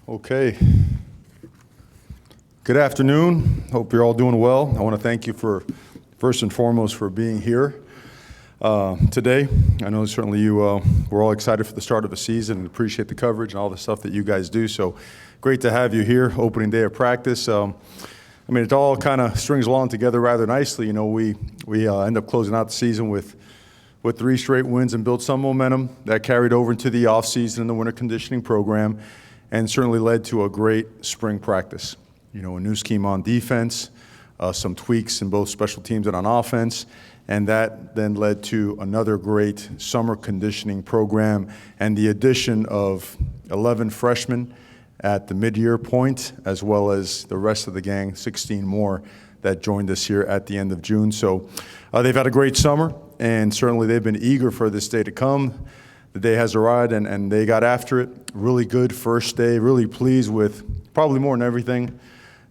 Okay. Good afternoon. Hope you're all doing well. I want to thank you first and foremost for being here today. I know certainly we're all excited for the start of a season and appreciate the coverage and all the stuff that you guys do. So great to have you here, opening day of practice. It all kind of strings along together rather nicely. You know, we end up closing out the season with 3 straight wins and built some momentum that carried over into the offseason and the winter conditioning program, and certainly led to a great spring practice. You know, a new scheme on defense, some tweaks in both special teams and on offense, and that then led to another great summer conditioning program and the addition of 11 freshmen at the mid-year point, as well as the rest of the gang, 16 more that joined us here at the end of June. So they've had a great summer, and certainly they've been eager for this day to come. The day has arrived, and they got after it. Really good first day, really pleased with, probably more than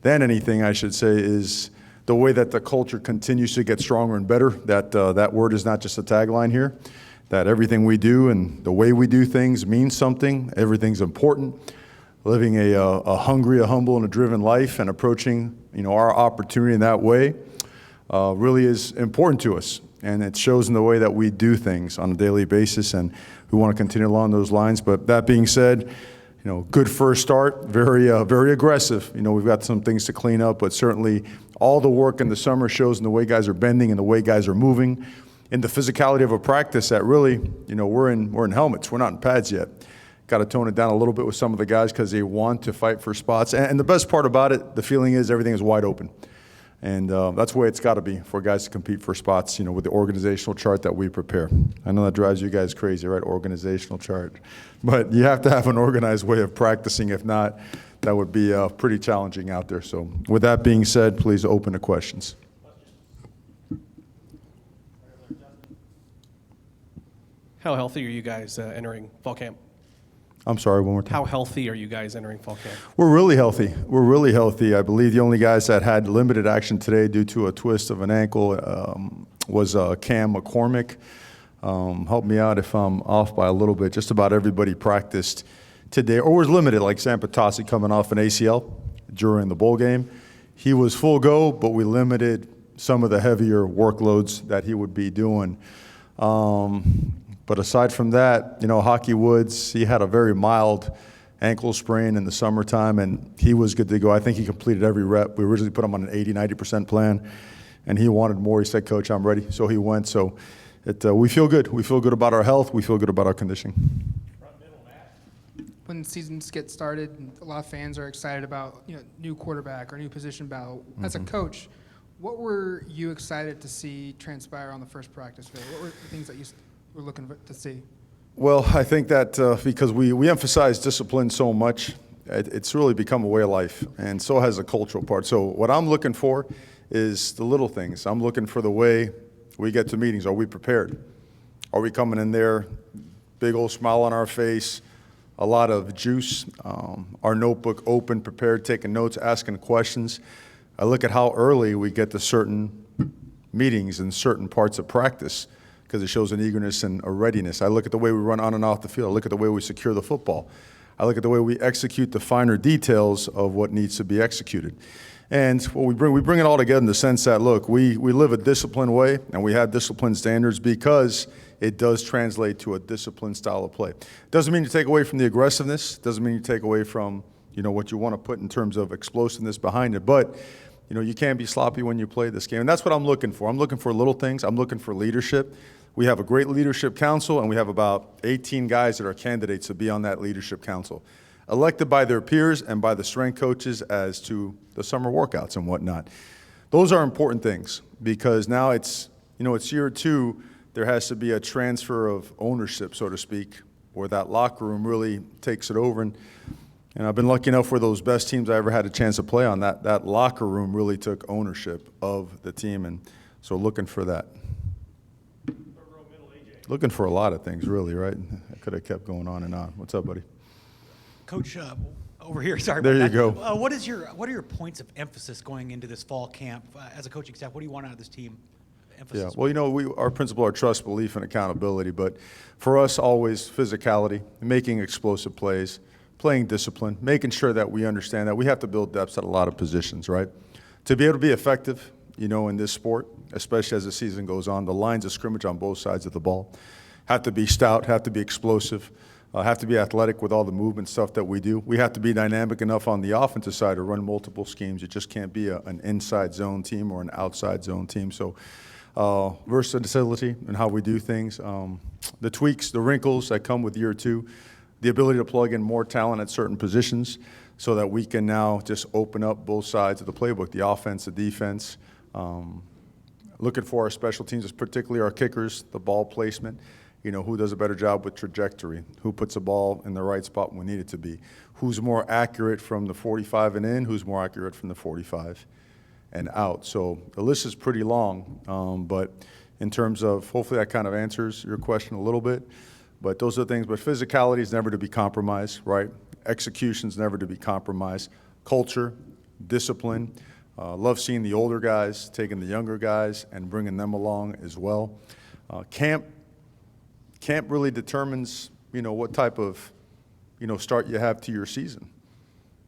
anything, I should say, is the way that the culture continues to get stronger and better. That word is not just a tagline here, that everything we do and the way we do things means something. Everything's important. Living a hungry, a humble, and a driven life and approaching, our opportunity in that way really is important to us. And it shows in the way that we do things on a daily basis, and we want to continue along those lines. But that being said, good first start, very aggressive. We've got some things to clean up, but certainly all the work in the summer shows in the way guys are bending and the way guys are moving, in the physicality of a practice that really, we're in helmets. We're not in pads yet. Got to tone it down a little bit with some of the guys because they want to fight for spots. And the best part about it, the feeling is everything is wide open. And that's the way it's got to be for guys to compete for spots, with the organizational chart that we prepare. I know that drives you guys crazy, right? Organizational chart. But you have to have an organized way of practicing. If not, that would be pretty challenging out there. So with that being said, please open to questions. How healthy are you guys entering fall camp? I'm sorry, one more time. How healthy are you guys entering fall camp? We're really healthy. I believe the only guys that had limited action today due to a twist of an ankle was Cam McCormick. Help me out if I'm off by a little bit. Just about everybody practiced today, or was limited, like Sam Patasi coming off an ACL during the bowl game. He was full go, but we limited some of the heavier workloads that he would be doing. But aside from that, Hockey Woods, he had a very mild ankle sprain in the summertime, and he was good to go. I think he completed every rep. We originally put him on an 80-90% plan, and he wanted more. He said, "Coach, I'm ready." So he went. So we feel good. We feel good about our health. We feel good about our conditioning. When seasons get started, a lot of fans are excited about new quarterback or new position battle. As a coach, what were you excited to see transpire on the first practice field? What were the things that you we're looking to see? Well, I think that because we emphasize discipline so much, it's really become a way of life, and so has the cultural part. So what I'm looking for is the little things. I'm looking for the way we get to meetings. Are we prepared? Are we coming in there, big old smile on our face, a lot of juice, our notebook open, prepared, taking notes, asking questions? I look at how early we get to certain meetings and certain parts of practice, because it shows an eagerness and a readiness. I look at the way we run on and off the field. I look at the way we secure the football. I look at the way we execute the finer details of what needs to be executed. And what we bring it all together in the sense that, look, we live a disciplined way, and we have disciplined standards because it does translate to a disciplined style of play. Doesn't mean you take away from the aggressiveness. Doesn't mean you take away from, what you want to put in terms of explosiveness behind it. But you can't be sloppy when you play this game. And that's what I'm looking for. I'm looking for little things. I'm looking for leadership. We have a great leadership council, and we have about 18 guys that are candidates to be on that leadership council, elected by their peers and by the strength coaches as to the summer workouts and whatnot. Those are important things because now it's year 2. There has to be a transfer of ownership, so to speak, where that locker room really takes it over. And I've been lucky enough for those best teams I ever had a chance to play on. That locker room really took ownership of the team, and so looking for that. Looking for a lot of things, really, right? I could have kept going on and on. What's up, buddy? Coach, over here. Sorry there about you that. go. What are your points of emphasis going into this fall camp as a coaching staff? What do you want out of this team? Emphasis. Yeah. Well, our principle are trust, belief, and accountability. But for us, always physicality, making explosive plays, playing discipline, making sure that we understand that we have to build depth at a lot of positions, right? To be able to be effective, in this sport, especially as the season goes on, the lines of scrimmage on both sides of the ball have to be stout, have to be explosive, have to be athletic with all the movement stuff that we do. We have to be dynamic enough on the offensive side to run multiple schemes. It just can't be an inside zone team or an outside zone team. So versatility in how we do things, the tweaks, the wrinkles that come with year two, the ability to plug in more talent at certain positions so that we can now just open up both sides of the playbook, the offense, the defense. Looking for our special teams, particularly our kickers, the ball placement. Who does a better job with trajectory? Who puts the ball in the right spot when we need it to be? Who's more accurate from the 45 and in? Who's more accurate from the 45 and out? So the list is pretty long, but in terms of, hopefully that kind of answers your question a little bit. But those are the things. But physicality is never to be compromised, right? Execution is never to be compromised. Culture, discipline. Love seeing the older guys taking the younger guys and bringing them along as well. Camp really determines, what type of, start you have to your season.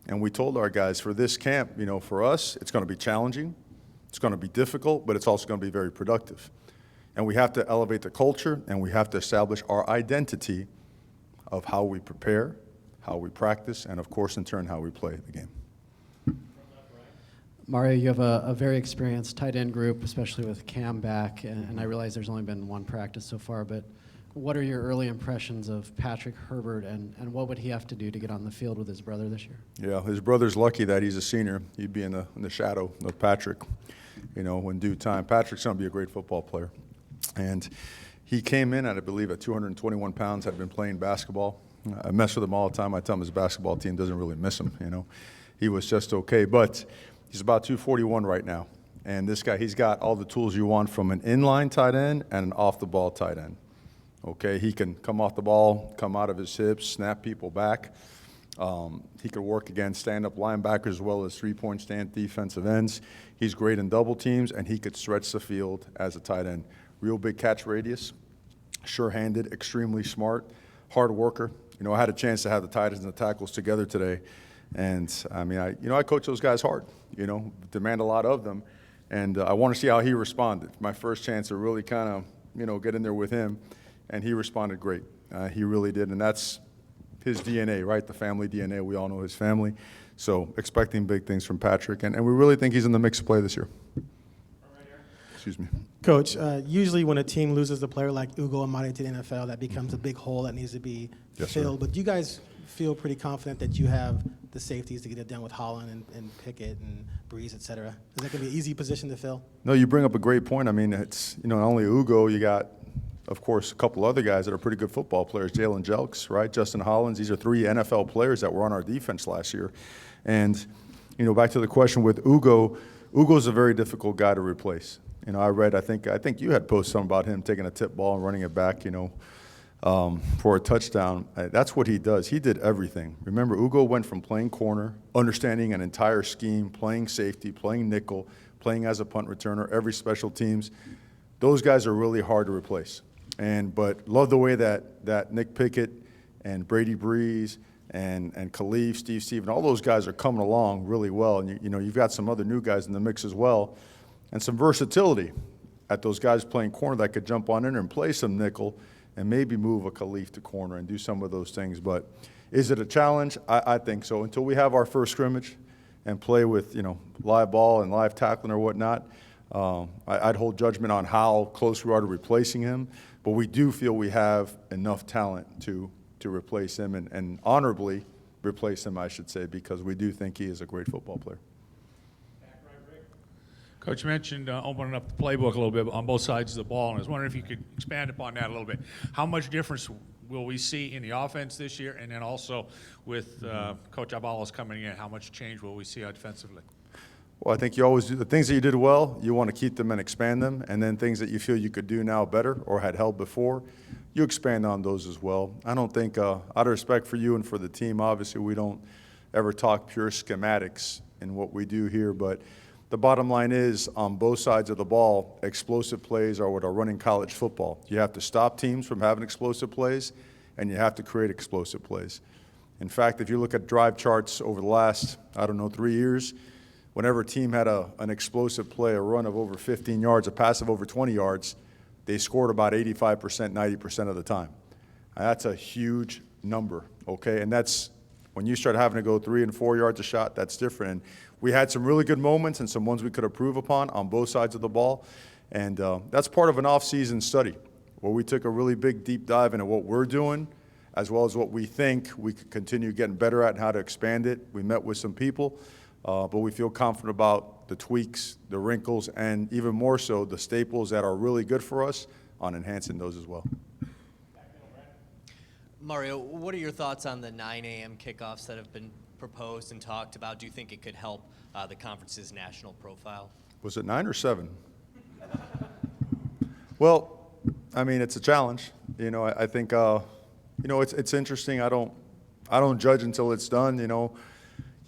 And we told our guys for this camp, for us, it's going to be challenging, it's going to be difficult, but it's also going to be very productive. And we have to elevate the culture, and we have to establish our identity of how we prepare, how we practice, and of course, in turn, how we play the game. Mario, you have a very experienced tight end group, especially with Cam back, and I realize there's only been one practice so far, but what are your early impressions of Patrick Herbert, and what would he have to do to get on the field with his brother this year? Yeah, his brother's lucky that he's a senior. He'd be in the shadow of Patrick, in due time. Patrick's going to be a great football player. And he came in, I believe, at 221 pounds, had been playing basketball. I mess with him all the time. I tell him his basketball team doesn't really miss him, He was just okay. But he's about 241 right now. And this guy, he's got all the tools you want from an inline tight end and an off-the-ball tight end. Okay, he can come off the ball, come out of his hips, snap people back. He could work against stand-up linebackers as well as three-point stand defensive ends. He's great in double teams, and he could stretch the field as a tight end. Real big catch radius, sure-handed, extremely smart, hard worker. I had a chance to have the tight ends and the tackles together today. And, I coach those guys hard, demand a lot of them. And I want to see how he responded. My first chance to really kind of, get in there with him. And he responded great. He really did. And that's his DNA, right? The family DNA. We all know his family. So expecting big things from Patrick. And we really think he's in the mix to play this year. Excuse me. Coach, usually when a team loses a player like Ugo Amadi to the NFL, that becomes a big hole that needs to be filled. But do you guys feel pretty confident that you have the safeties to get it done with Holland and Pickett and Breeze, et cetera? Is that going to be an easy position to fill? No, you bring up a great point. It's, not only Ugo, you got, of course, a couple other guys that are pretty good football players. Jalen Jelks, right? Justin Hollins. These are three NFL players that were on our defense last year. And, back to the question with Ugo, Ugo's a very difficult guy to replace. I read, I think you had posted something about him taking a tip ball and running it back, for a touchdown. That's what he does. He did everything. Remember, Ugo went from playing corner, understanding an entire scheme, playing safety, playing nickel, playing as a punt returner, every special teams. Those guys are really hard to replace. But love the way that Nick Pickett and Brady Breeze and Khalif, Steve Steven, all those guys are coming along really well. And you've got some other new guys in the mix as well, and some versatility at those guys playing corner that could jump on in and play some nickel and maybe move a Khalif to corner and do some of those things. But is it a challenge? I think so. Until we have our first scrimmage and play with live ball and live tackling or whatnot, I'd hold judgment on how close we are to replacing him. But we do feel we have enough talent to replace him and honorably replace him, I should say, because we do think he is a great football player. Coach mentioned opening up the playbook a little bit on both sides of the ball, and I was wondering if you could expand upon that a little bit. How much difference will we see in the offense this year, and then also with Coach Abalos coming in, how much change will we see offensively? Well, I think you always do the things that you did well, you want to keep them and expand them, and then things that you feel you could do now better or had held before, you expand on those as well. I don't think, out of respect for you and for the team, obviously we don't ever talk pure schematics in what we do here, but the bottom line is, on both sides of the ball, explosive plays are what are running college football. You have to stop teams from having explosive plays, and you have to create explosive plays. In fact, if you look at drive charts over the last, 3 years, whenever a team had an explosive play, a run of over 15 yards, a pass of over 20 yards, they scored about 85%, 90% of the time. And that's a huge number, okay? And that's when you start having to go 3 and 4 yards a shot, that's different. And we had some really good moments and some ones we could improve upon on both sides of the ball. And that's part of an off-season study where we took a really big, deep dive into what we're doing as well as what we think we could continue getting better at and how to expand it. We met with some people, but we feel confident about the tweaks, the wrinkles, and even more so the staples that are really good for us on enhancing those as well. Mario, what are your thoughts on the 9 a.m. kickoffs that have been proposed and talked about? Do you think it could help the conference's national profile? Was it 9 or 7? Well, I mean, it's a challenge. You know, I think, it's interesting. I don't judge until it's done. You know,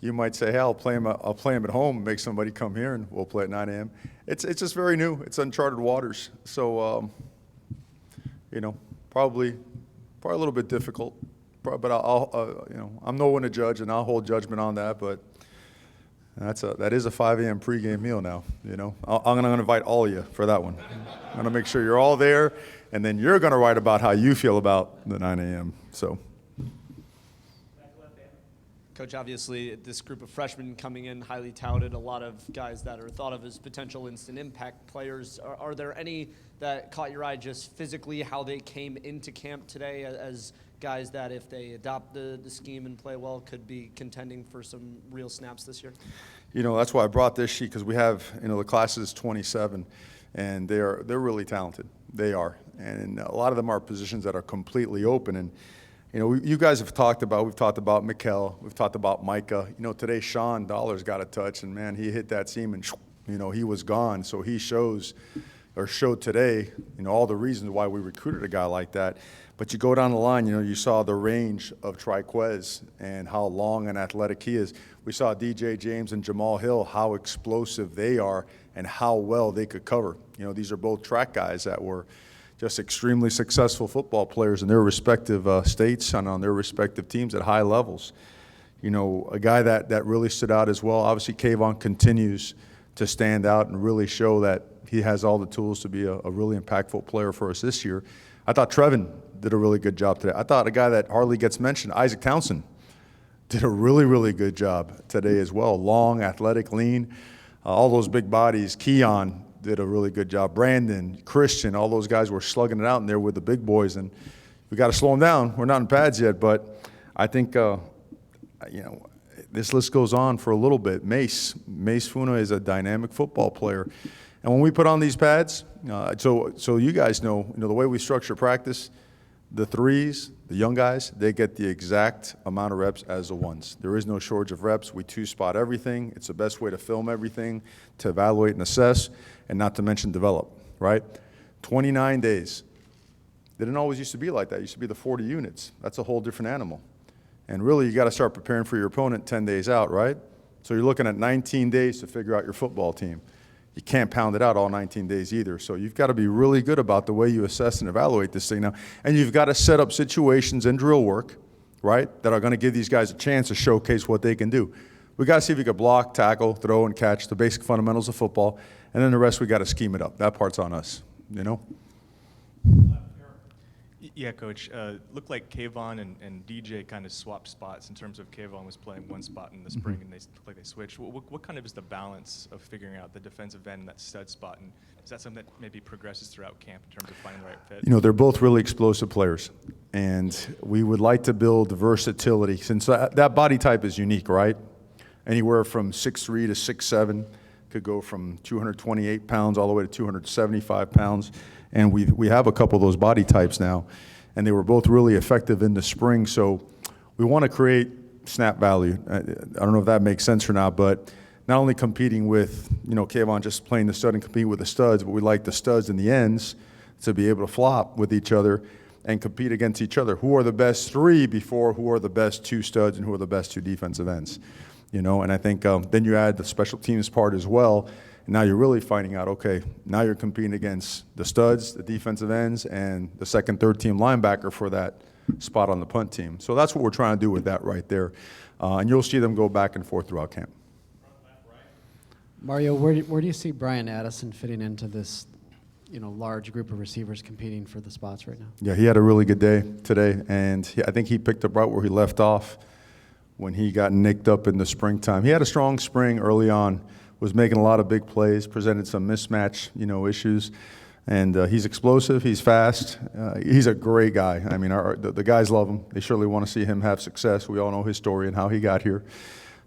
you might say, hey, I'll play him at home, make somebody come here, and we'll play at 9 a.m. It's just very new. It's uncharted waters. So, probably a little bit difficult. But I'm no one to judge, and I'll hold judgment on that. But that is a 5 a.m. pregame meal now. You know, I'm going to invite all of you for that one. I'm going to make sure you're all there, and then you're going to write about how you feel about the 9 a.m. So. Coach, obviously this group of freshmen coming in highly touted, a lot of guys that are thought of as potential instant impact players. Are there any that caught your eye just physically, how they came into camp today as guys that if they adopt the scheme and play well could be contending for some real snaps this year? You know, that's why I brought this sheet, because we have, the class is 27, and they're really talented. They are. And a lot of them are positions that are completely open. And you guys have talked about, we've talked about Mikkel, we've talked about Micah. Today Sean Dollar's got a touch, and man, he hit that seam and, he was gone. So he showed today, all the reasons why we recruited a guy like that. But you go down the line, you saw the range of Triquez and how long and athletic he is. We saw DJ James and Jamal Hill, how explosive they are and how well they could cover. These are both track guys that were just extremely successful football players in their respective states and on their respective teams at high levels. A guy that really stood out as well, obviously Kayvon continues to stand out and really show that he has all the tools to be a really impactful player for us this year. I thought Trevin did a really good job today. I thought a guy that hardly gets mentioned, Isaac Townsend, did a really, really good job today as well. Long, athletic, lean, all those big bodies. Keon did a really good job. Brandon, Christian, all those guys were slugging it out in there with the big boys, and we got to slow them down. We're not in pads yet, but I think, this list goes on for a little bit. Mace Funa is a dynamic football player. And when we put on these pads, so you guys know, the way we structure practice, the threes, the young guys, they get the exact amount of reps as the ones. There is no shortage of reps. We two-spot everything. It's the best way to film everything, to evaluate and assess, and not to mention develop, right? 29 days. They didn't always used to be like that. It used to be the 40 units. That's a whole different animal. And really, you got to start preparing for your opponent 10 days out, right? So you're looking at 19 days to figure out your football team. You can't pound it out all 19 days either. So you've got to be really good about the way you assess and evaluate this thing now. And you've got to set up situations and drill work, right, that are going to give these guys a chance to showcase what they can do. We got to see if you can block, tackle, throw, and catch, the basic fundamentals of football. And then the rest, we got to scheme it up. That part's on us, Yeah, Coach. Looked like Kayvon and DJ kind of swapped spots in terms of Kayvon was playing one spot in the spring, and they looked like they switched. What kind of is the balance of figuring out the defensive end and that stud spot? And is that something that maybe progresses throughout camp in terms of finding the right fit? They're both really explosive players, and we would like to build versatility since that body type is unique, right? Anywhere from 6'3" to 6'7", could go from 228 pounds all the way to 275 pounds. And we have a couple of those body types now, and they were both really effective in the spring. So we want to create snap value. I don't know if that makes sense or not, but not only competing with, Kayvon just playing the stud and competing with the studs, but we like the studs and the ends to be able to flop with each other and compete against each other. Who are the best three before who are the best two studs and who are the best two defensive ends? And I think then you add the special teams part as well. And now you're really finding out, okay, now you're competing against the studs, the defensive ends, and the second, third team linebacker for that spot on the punt team. So that's what we're trying to do with that right there. And you'll see them go back and forth throughout camp. Mario, where do you see Brian Addison fitting into this, large group of receivers competing for the spots right now? Yeah, he had a really good day today, and I think he picked up right where he left off when he got nicked up in the springtime. He had a strong spring early on, was making a lot of big plays, presented some mismatch, issues, and he's explosive, he's fast, he's a great guy. I mean, the guys love him. They surely want to see him have success. We all know his story and how he got here.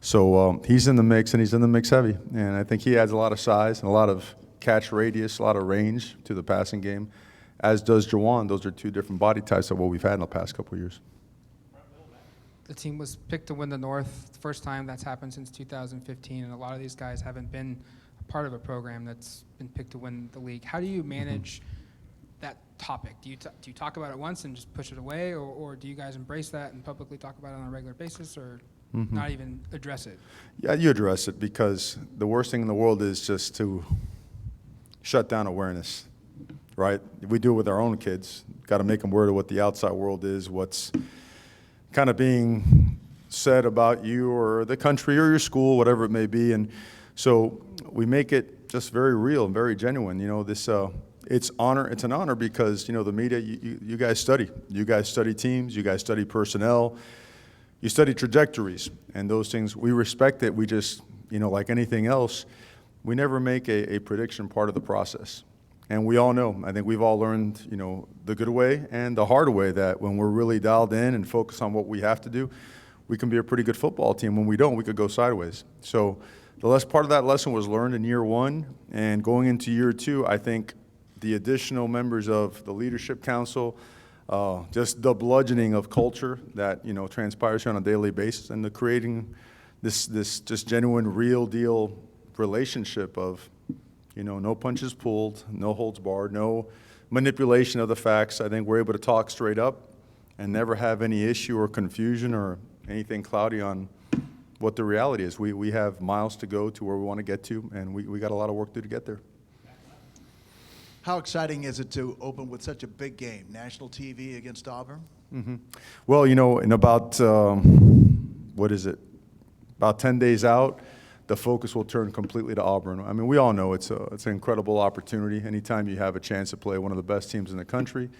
So he's in the mix, and he's in the mix heavy, and I think he adds a lot of size and a lot of catch radius, a lot of range to the passing game, as does Jawan. Those are two different body types of what we've had in the past couple of years. The team was picked to win the North. The first time that's happened since 2015, and a lot of these guys haven't been a part of a program that's been picked to win the league. How do you manage that topic? Do you talk about it once and just push it away, or do you guys embrace that and publicly talk about it on a regular basis, or not even address it? Yeah, you address it, because the worst thing in the world is just to shut down awareness, right? We do it with our own kids. Got to make them aware of what the outside world is, what's kind of being said about you or the country or your school, whatever it may be. And so we make it just very real and very genuine. It's an honor because, the media, you guys study. You guys study teams, you guys study personnel, you study trajectories, and those things, we respect it. We just, like anything else, we never make a prediction part of the process. And we all know, I think we've all learned, the good way and the hard way, that when we're really dialed in and focused on what we have to do, we can be a pretty good football team. When we don't, we could go sideways. So the last part of that lesson was learned in year one, and going into year two, I think the additional members of the leadership council, just the bludgeoning of culture that, transpires here on a daily basis, and the creating this just genuine, real deal relationship of, no punches pulled, no holds barred, no manipulation of the facts. I think we're able to talk straight up and never have any issue or confusion or anything cloudy on what the reality is. We have miles to go to where we want to get to, and we got a lot of work to do to get there. How exciting is it to open with such a big game, national TV against Auburn? Mm-hmm. Well, in about, about 10 days out, the focus will turn completely to Auburn. I mean, we all know it's an incredible opportunity anytime you have a chance to play one of the best teams in the country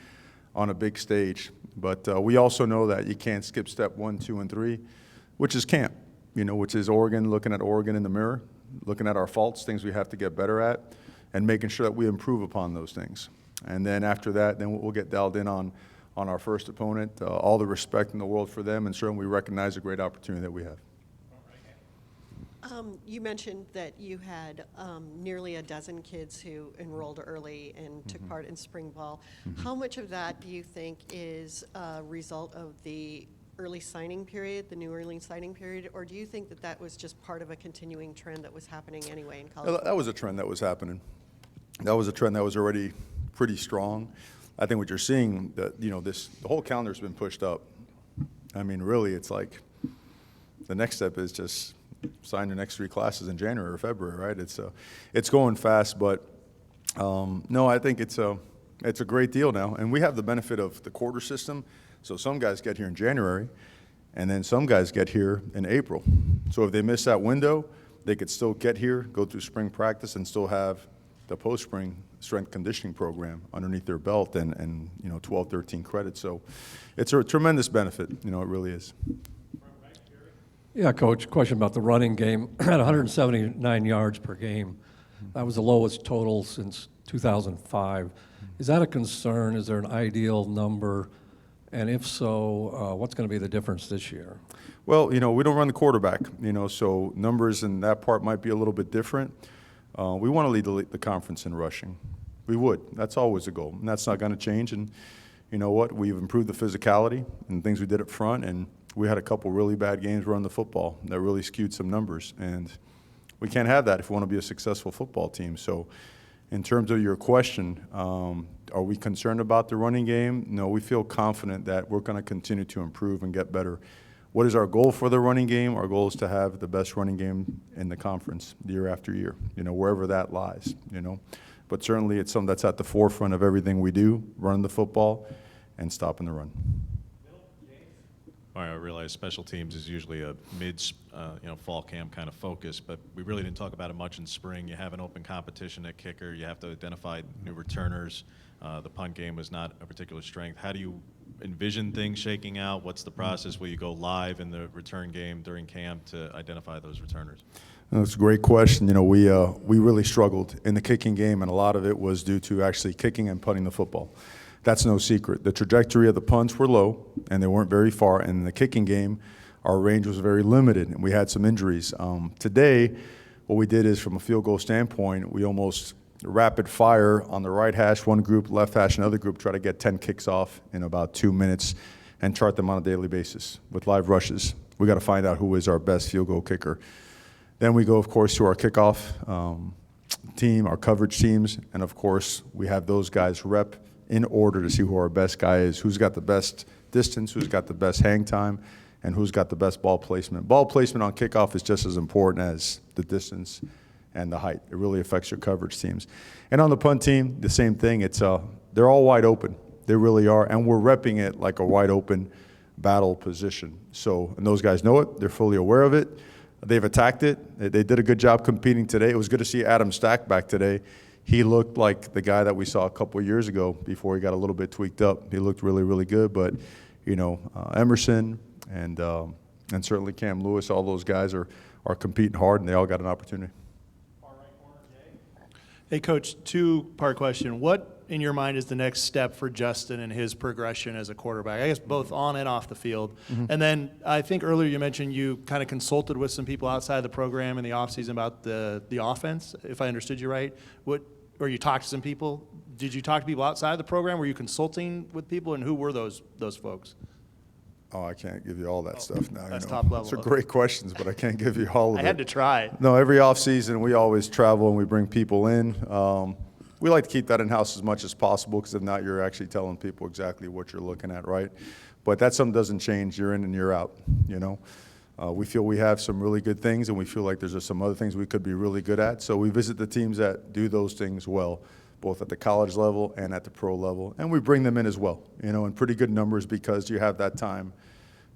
on a big stage. But we also know that you can't skip step 1, 2, and 3, which is camp, which is Oregon, looking at Oregon in the mirror, looking at our faults, things we have to get better at, and making sure that we improve upon those things. And then after that, then we'll get dialed in on our first opponent, all the respect in the world for them, and certainly we recognize the great opportunity that we have. You mentioned that you had nearly a dozen kids who enrolled early and took part in spring ball. How much of that do you think is a result of the early signing period, the New Orleans signing period, or do you think that that was just part of a continuing trend that was happening anyway in college? That was a trend that was happening. That was a trend that was already pretty strong. I think what you're seeing, the whole calendar's been pushed up. I mean, really, it's like the next step is just sign the next 3 classes in January or February, right? It's going fast, but no, I think it's a great deal now, and we have the benefit of the quarter system. So some guys get here in January, and then some guys get here in April. So if they miss that window, they could still get here, go through spring practice, and still have the post-spring strength conditioning program underneath their belt, and 12, 13 credits. So it's a tremendous benefit. It really is. Yeah, Coach, question about the running game. At 179 yards per game, that was the lowest total since 2005. Is that a concern? Is there an ideal number? And if so, what's going to be the difference this year? Well, we don't run the quarterback, so numbers in that part might be a little bit different. We want to lead the conference in rushing. We would. That's always a goal, and that's not going to change. And you know what? We've improved the physicality and things we did up front, and we had a couple really bad games running the football that really skewed some numbers, and we can't have that if we want to be a successful football team. So in terms of your question, are we concerned about the running game? No, we feel confident that we're going to continue to improve and get better. What is our goal for the running game? Our goal is to have the best running game in the conference year after year, wherever that lies, But certainly it's something that's at the forefront of everything we do, running the football and stopping the run. I realize special teams is usually a fall camp kind of focus, but we really didn't talk about it much in spring. You have an open competition at kicker. You have to identify new returners. The punt game was not a particular strength. How do you envision things shaking out? What's the process? Will you go live in the return game during camp to identify those returners? That's a great question. We really struggled in the kicking game, and a lot of it was due to actually kicking and punting the football. That's no secret. The trajectory of the punts were low, and they weren't very far. And in the kicking game, our range was very limited, and we had some injuries. Today, what we did is, from a field goal standpoint, we almost rapid fire on the right hash, one group, left hash, another group, try to get 10 kicks off in about 2 minutes and chart them on a daily basis with live rushes. We got to find out who is our best field goal kicker. Then we go, of course, to our kickoff team, our coverage teams, and of course, we have those guys rep in order to see who our best guy is, who's got the best distance, who's got the best hang time, and who's got the best ball placement. Ball placement on kickoff is just as important as the distance and the height. It really affects your coverage teams. And on the punt team, the same thing. They're all wide open. They really are, and we're repping it like a wide open battle position. And those guys know it. They're fully aware of it. They've attacked it. They did a good job competing today. It was good to see Adam Stack back today. He looked like the guy that we saw a couple of years ago before he got a little bit tweaked up. He looked really, really good. But, Emerson and certainly Cam Lewis, all those guys are competing hard, and they all got an opportunity. Hey, Coach, two-part question. What, in your mind, is the next step for Justin and his progression as a quarterback? I guess both on and off the field. Mm-hmm. And then I think earlier you mentioned you kind of consulted with some people outside the program in the offseason about the offense, if I understood you right. Or you talked to some people. Did you talk to people outside the program? Were you consulting with people, and who were those folks? Oh, I can't give you all that stuff now. That's top level. Those are great questions, but I can't give you all of it. I had to try. No, every offseason we always travel and we bring people in. We like to keep that in-house as much as possible, because if not, you're actually telling people exactly what you're looking at, right? But that something doesn't change. You're in and you're out, We feel we have some really good things, and we feel like there's just some other things we could be really good at. So we visit the teams that do those things well, both at the college level and at the pro level. And we bring them in as well, in pretty good numbers, because you have that time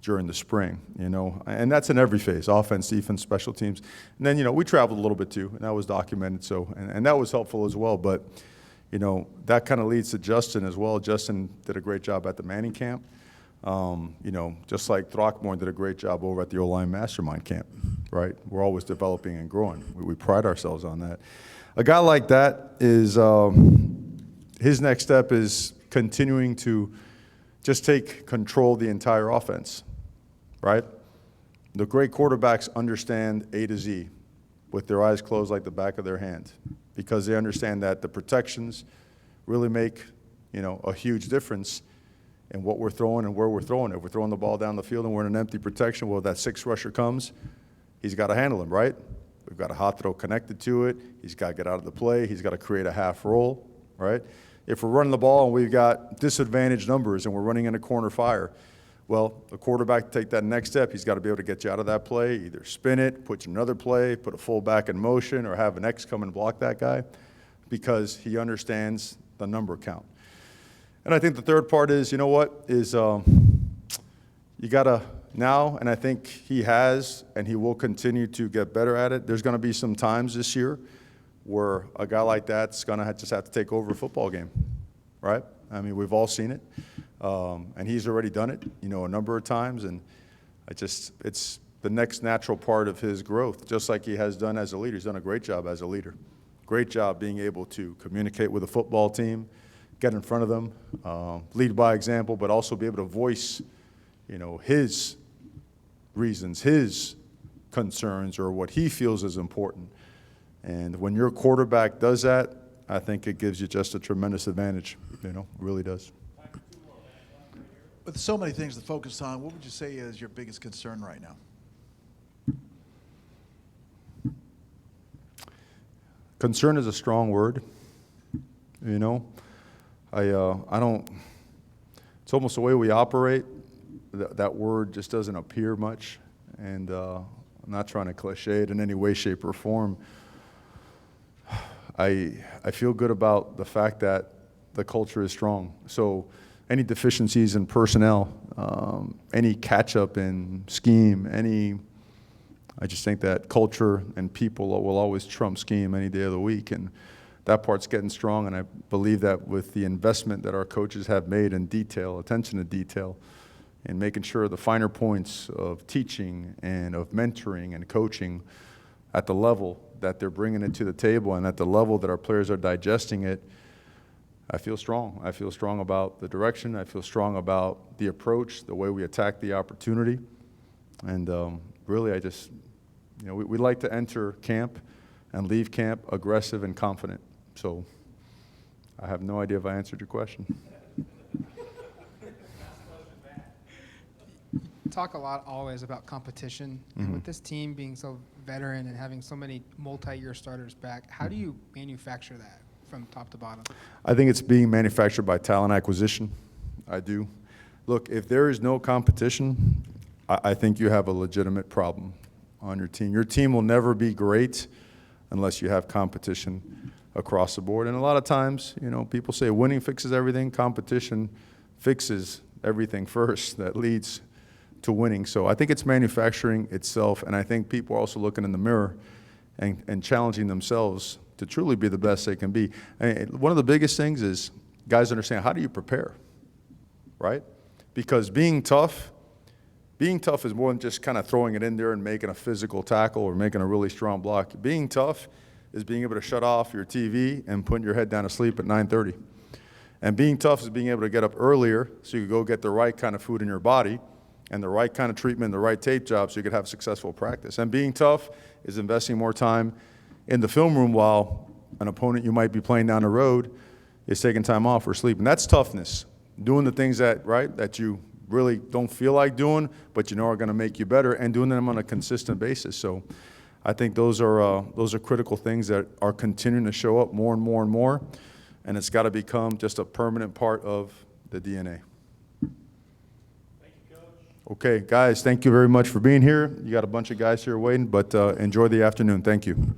during the spring, And that's in every phase: offense, defense, special teams. And then, we traveled a little bit too, and that was documented. And that was helpful as well. But, that kind of leads to Justin as well. Justin did a great job at the Manning camp. Just like Throckmorton did a great job over at the O-line Mastermind camp, right? We're always developing and growing. We pride ourselves on that. A guy like that is, his next step is continuing to just take control of the entire offense, right? The great quarterbacks understand A to Z with their eyes closed like the back of their hand, because they understand that the protections really make, a huge difference in what we're throwing and where we're throwing it. If we're throwing the ball down the field and we're in an empty protection, well, that six rusher comes, he's got to handle him, right? We've got a hot throw connected to it. He's got to get out of the play. He's got to create a half roll, right? If we're running the ball and we've got disadvantaged numbers and we're running in a corner fire, well, the quarterback to take that next step, he's got to be able to get you out of that play, either spin it, put you in another play, put a fullback in motion, or have an X come and block that guy, because he understands the number count. And I think the third part is, you got to now, and I think he has, and he will continue to get better at it. There's going to be some times this year where a guy like that's going to just have to take over a football game, right? I mean, we've all seen it, and he's already done it, a number of times, and it's the next natural part of his growth, just like he has done as a leader. He's done a great job as a leader. Great job being able to communicate with a football team, get in front of them, lead by example, but also be able to voice, his reasons, his concerns, or what he feels is important. And when your quarterback does that, I think it gives you just a tremendous advantage, it really does. With so many things to focus on, what would you say is your biggest concern right now? Concern is a strong word, I don't, it's almost the way we operate. That word just doesn't appear much, and I'm not trying to cliche it in any way, shape, or form. I feel good about the fact that the culture is strong. So any deficiencies in personnel, any catch-up in scheme, I just think that culture and people will always trump scheme any day of the week, and that part's getting strong, and I believe that with the investment that our coaches have made in detail, attention to detail, and making sure the finer points of teaching and of mentoring and coaching at the level that they're bringing it to the table and at the level that our players are digesting it, I feel strong. I feel strong about the direction. I feel strong about the approach, the way we attack the opportunity. And really, I just, we like to enter camp and leave camp aggressive and confident. So I have no idea if I answered your question. Talk a lot always about competition. And with this team being so veteran and having so many multi-year starters back, how do you manufacture that from top to bottom? I think it's being manufactured by talent acquisition. I do. Look, if there is no competition, I think you have a legitimate problem on your team. Your team will never be great unless you have competition across the board. And a lot of times, people say winning fixes everything. Competition fixes everything first. That leads to winning. So I think it's manufacturing itself, and I think people are also looking in the mirror and challenging themselves to truly be the best they can be. One of the biggest things is guys understand, how do you prepare, right? Because being tough is more than just kind of throwing it in there and making a physical tackle or making a really strong block. Being tough is being able to shut off your TV and putting your head down to sleep at 9:30. And being tough is being able to get up earlier so you can go get the right kind of food in your body and the right kind of treatment, the right tape job, so you could have successful practice. And being tough is investing more time in the film room while an opponent you might be playing down the road is taking time off or sleeping. That's toughness, doing the things that you really don't feel like doing, but are going to make you better, and doing them on a consistent basis. So I think those are critical things that are continuing to show up more and more and more, and it's got to become just a permanent part of the DNA. Okay, guys, thank you very much for being here. You got a bunch of guys here waiting, but enjoy the afternoon. Thank you.